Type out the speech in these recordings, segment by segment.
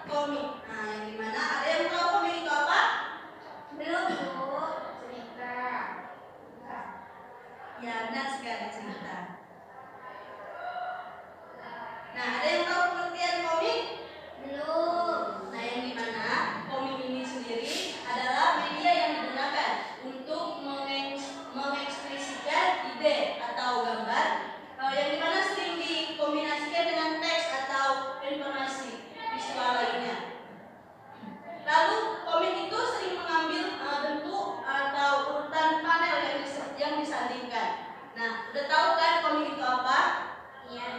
komik. Nah, yang dimana ada yang tahu komik itu apa? Belum, Bu. Cerita. Ya, benar sekali, cerita. Nah, ada yang tahu pengertian komik? Belum. Nah, yang dimana komik ini sendiri adalah media yang digunakan untuk mengekspresikan ide atau gambar yang dimana sering dikombinasikan dengan teks atau informasi visual lainnya. Lalu komik itu sering mengambil bentuk atau urutan panel yang disandingkan. Nah, udah tahu kan komik itu apa? Iya.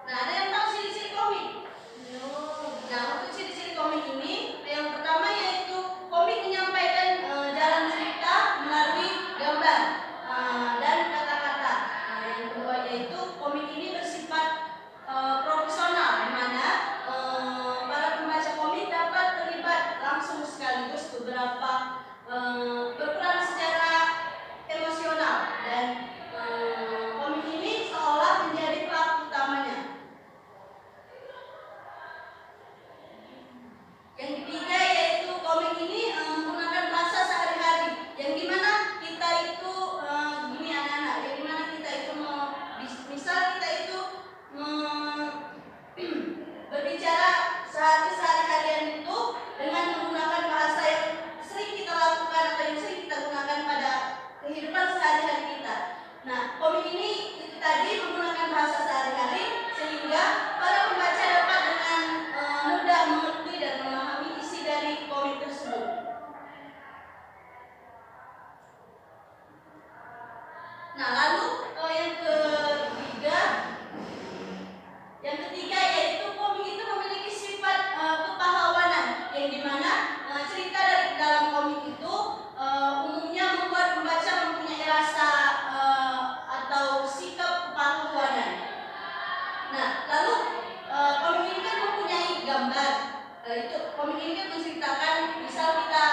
Nah, ada yang tahu ciri-ciri komik? Belum. Nah, untuk ciri-ciri komik ini, yang pertama yaitu komik menyampaikan jalan cerita melalui gambar dan kata-kata. Nah, yang kedua yaitu komik ini bersifat profesional, di mana para pembaca komik dapat terlibat langsung sekaligus berperan secara emosional dan komik ini seolah menjadi pelaku utamanya. Yang ketiga yaitu komik ini menggunakan bahasa sehari-hari, yang dimana kita itu gini anak-anak, yang dimana kita itu misal kita itu berbicara sehari-harian itu dengan menggunakan bahasa yang sering kita lakukan atau yang sering kita gunakan pada kehidupan sehari-hari kita. Nah, komik ini itu tadi menggunakan bahasa sehari-hari sehingga para pembaca dapat dengan mudah mengerti dan memahami isi dari komik tersebut. Nah, lalu yang ketiga yaitu komik itu memiliki sifat kepahlawanan, yang dimana cerita dari dalam komik itu umumnya membuat pembaca mempunyai rasa atau sikap kepahlawanan. Nah, lalu komik ini kan mempunyai gambar. Komik ini kan menceritakan, misal kita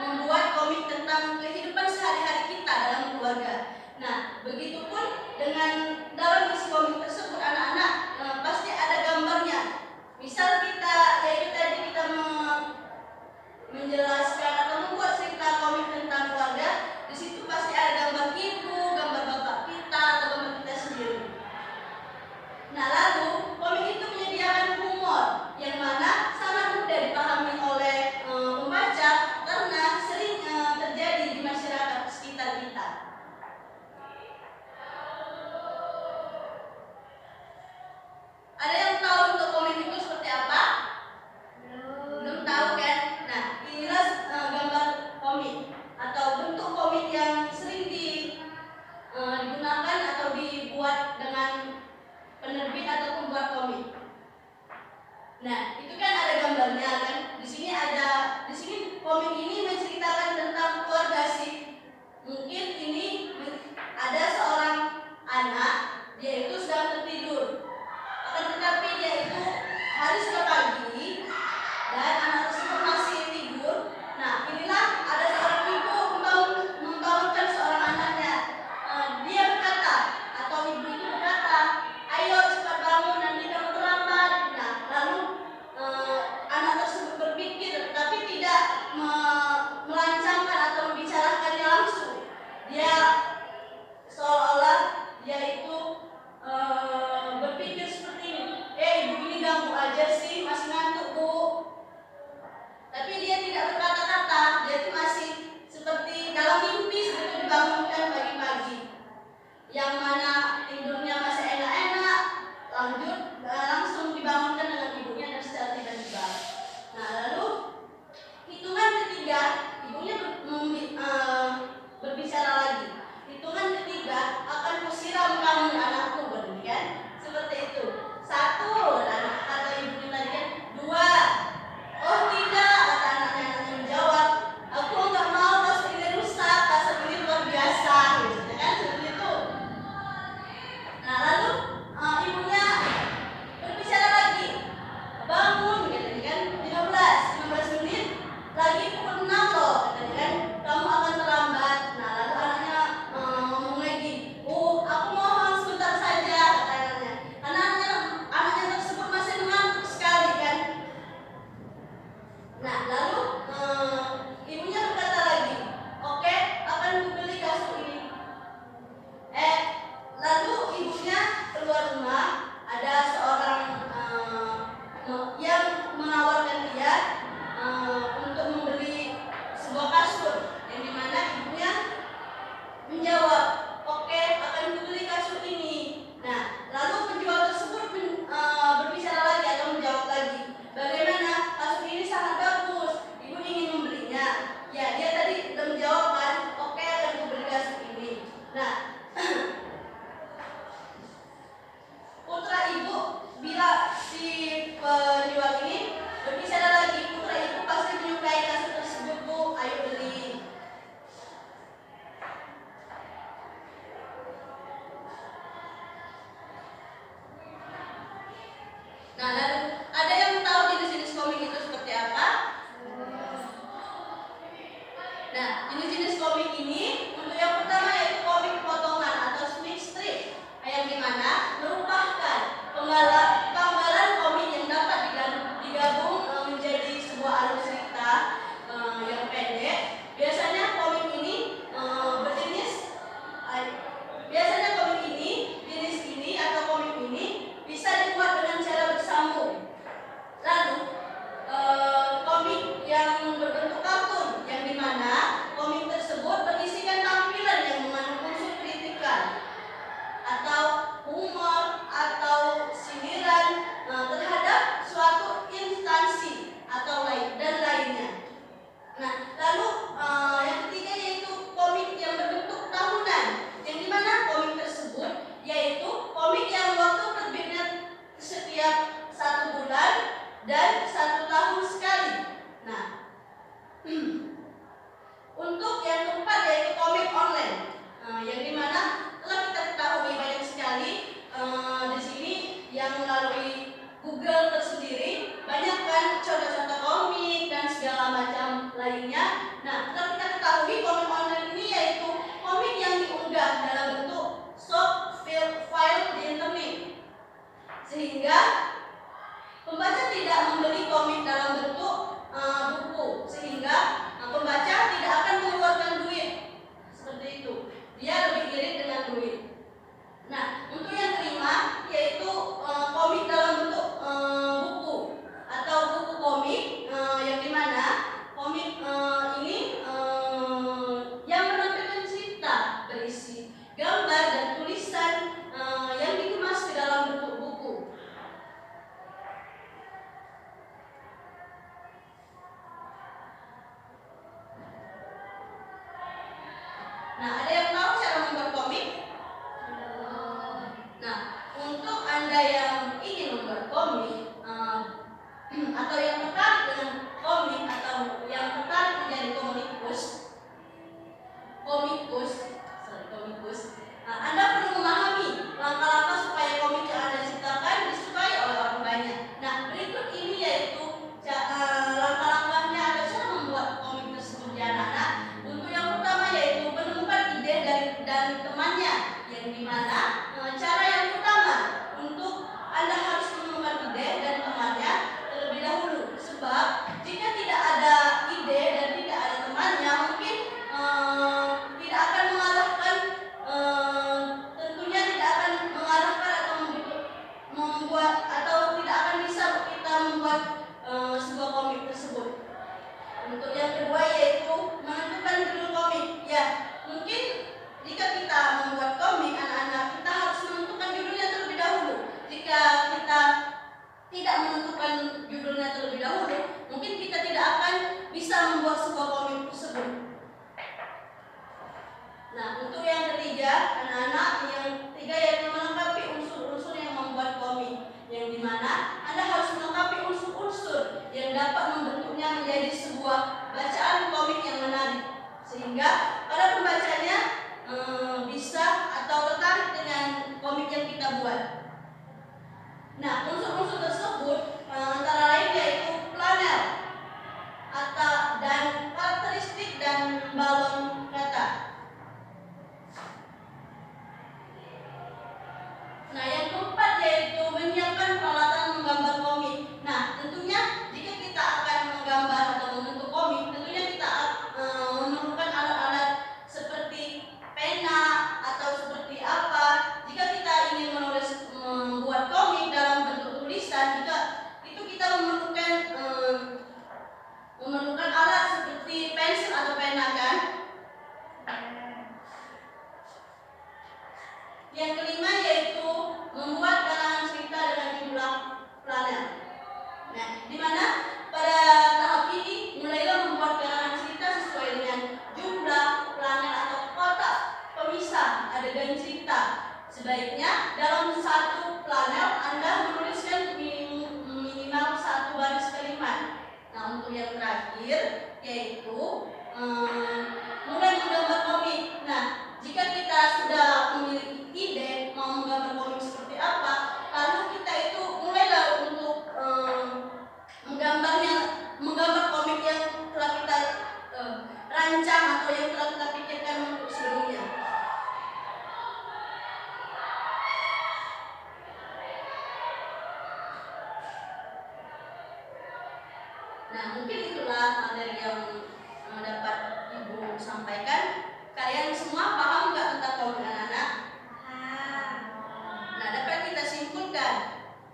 membuat komik tentang kehidupan sehari-hari kita dalam keluarga. Nah, begitupun dengan dalam isi komik tersebut anak-anak pasti ada gambarnya. Misal kita menjelaskan atau membuat cerita komik tentang keluarga, di situ pasti ada gambar ibu, gambar bapak kita atau gambar kita sendiri. Nah, lalu komik itu menyediakan humor yang mana sangat mudah dipahami oleh pembaca karena sering terjadi di masyarakat sekitar kita. Ada yang tahu untuk komik itu seperti apa? Belum tahu kan? Nah, inilah gambar komik atau bentuk komik yang sering digunakan atau dibuat dengan penerbit atau pembuat komik. Nah, itu kan ada gambarnya kan? Di sini komik ini menceritakan tentang keluarga sih. Mungkin ini ada seorang anak, dia itu sedang tertidur. Akan tetapi dia itu hari sudah pagi dan anak tersebut masih tidur. Nah, inilah ada seorang ibu membangunkan seorang anaknya. Dia berkata, atau ibu itu berkata, "Ayo cepat bangun, nanti kamu terlambat." Nah, lalu anak tersebut berpikir, tapi tidak melancangkan atau membicarakannya langsung. Dia seolah-olah dia itu berpikir seperti ini, ibu ini ganggu aja sih, masih ngantuk bu. Tapi dia tidak berkata-kata, dia itu masih seperti dalam mimpi seperti dibangunkan pagi-pagi, yang mana tidurnya masih enak-enak, langsung dibangunkan dengan ibunya dan secara tiba-tiba. Nah, lalu hitungan ketiga ibunya berbicara lagi. Hitungan ketiga, akan kusiram kamu anakku, kan? Seperti itu. 1, kata ibunya tadi kan. 2, oh tidak, kata anaknya menjawab, aku enggak mau kasur ini rusak, kasur ini luar biasa, gitu kan? Seperti itu. Nah, lalu ibunya lainnya. Nah, kalau kita ketahui komik online ini yaitu komik yang diunggah dalam bentuk soft file di internet, sehingga pembaca tidak membeli komik dalam bentuk buku, sehingga pembaca tidak akan mengeluarkan duit seperti itu. Dia lebih irit dengan duit. Nah, untuk yang kelima yaitu komik dalam bentuk buku atau buku komik, yang dimana komik ini yang menampilkan cerita berisi gambar dan tulisan yang dikemas ke dalam bentuk buku. Nah, ada yang tahu cara membuat komik? Nah, untuk Anda yang ingin membuat komik atau yang tertarik dengan komik atau yang tertarik menjadi komikus, Anda perlu memahami langkah-langkah supaya komik yang Anda ciptakan disukai oleh orang banyak. Nah, berikut ini yaitu langkah-langkahnya atau cara membuat komik tersebut ya anak-anak. Untuk yang pertama yaitu menemukan ide dari temannya, yang dimana cara yang utama untuk Anda harus menemukan ide dan temannya terlebih dahulu, sebab jika tidak ada ide dan tidak ada temannya mungkin tidak akan mengarahkan, tentunya tidak akan mengarahkan atau membuat atau tidak akan bisa kita membuat sebuah komik tersebut. Untuk yang kedua yaitu menentukan judul komik. Ya, mungkin jika kita membuat komik anak-anak, kita harus menentukan judulnya terlebih dahulu. Jika kita tidak menentukan judulnya terlebih dahulu, mungkin kita tidak akan bisa membuat sebuah komik tersebut. Nah, untuk yang ketiga anak-anak, yang ketiga yaitu melengkapi unsur-unsur yang membuat komik, yang dimana Anda harus melengkapi unsur-unsur yang dapat membentuknya menjadi sebuah bacaan komik yang menarik, sehingga para pembacanya bisa atau tertarik dengan komik yang kita buat. Nah, unsur-unsur tersebut antara lain yaitu flanel dan karakteristik dan balon kata. Nah, yang keempat yaitu menyiapkan peralatan menggambar komik. Nah, tentunya jika kita akan menggambar atau membentuk komik, tentunya kita memerlukan alat-alat seperti pena atau seperti apa. Jika kita ingin membuat komik dalam bentuk tulisan, itu kita memerlukan alat seperti pensil atau pena, kan? Yang kelima yaitu membuat karangan cerita dengan jumlah flanel. Nah, di mana pada tahap ini mulailah membuat karangan cerita sesuai dengan jumlah flanel atau kotak pemisah adegan cerita. Sebaiknya dalam satu flanel Anda menuliskan minimal satu baris kalimat. Nah, untuk yang terakhir yaitu mulai menggambar komik. Nah, jika kita sudah memiliki ide mau menggambar komik seperti apa, lalu kita itu mulailah untuk menggambar komik yang telah kita rancang atau yang telah kita pikirkan untuk sebelumnya. Nah, mungkin itulah materi yang dapat Ibu sampaikan. Kalian semua paham nggak tentang komik anak-anak? Nah, dapat kita simpulkan,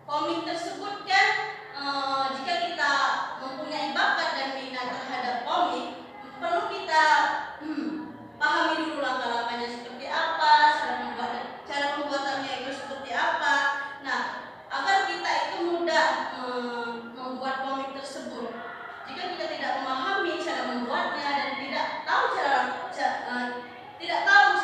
komik tersebut kan jika kita mempunyai bakat dan minat terhadap komik, perlu kita pahami dulu langkah-langkahnya seperti apa, cara pembuatannya itu seperti apa. Nah, agar kita itu mudah membuat komik tersebut. Jika kita tidak memahami cara membuatnya dan tidak tahu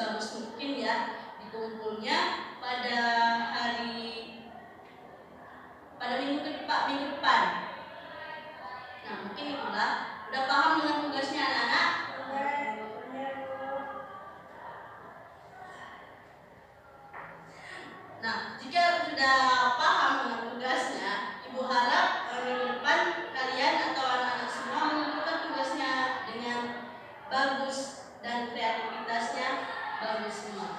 sebagus mungkin ya dikumpulnya pada minggu depan. Nah, mungkin itulah. Udah paham dengan tugasnya anak-anak? Nah, jika sudah paham dengan tugasnya, Ibu harap minggu depan kalian atau anak-anak semua mengumpulkan tugasnya dengan bagus dan kreativitasnya bagus semua.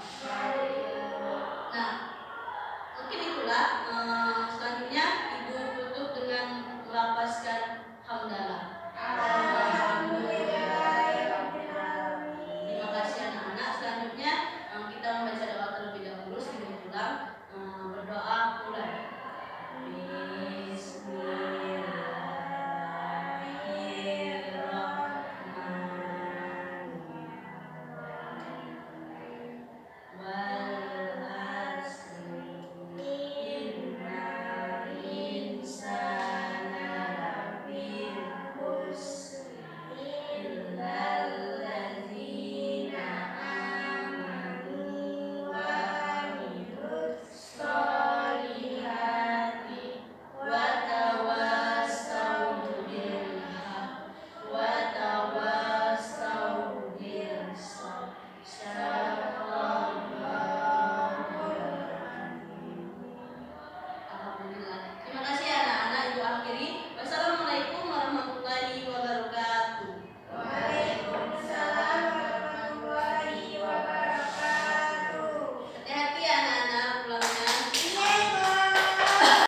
Nah, mungkin itulah. Selanjutnya Ibu tutup dengan melapaskan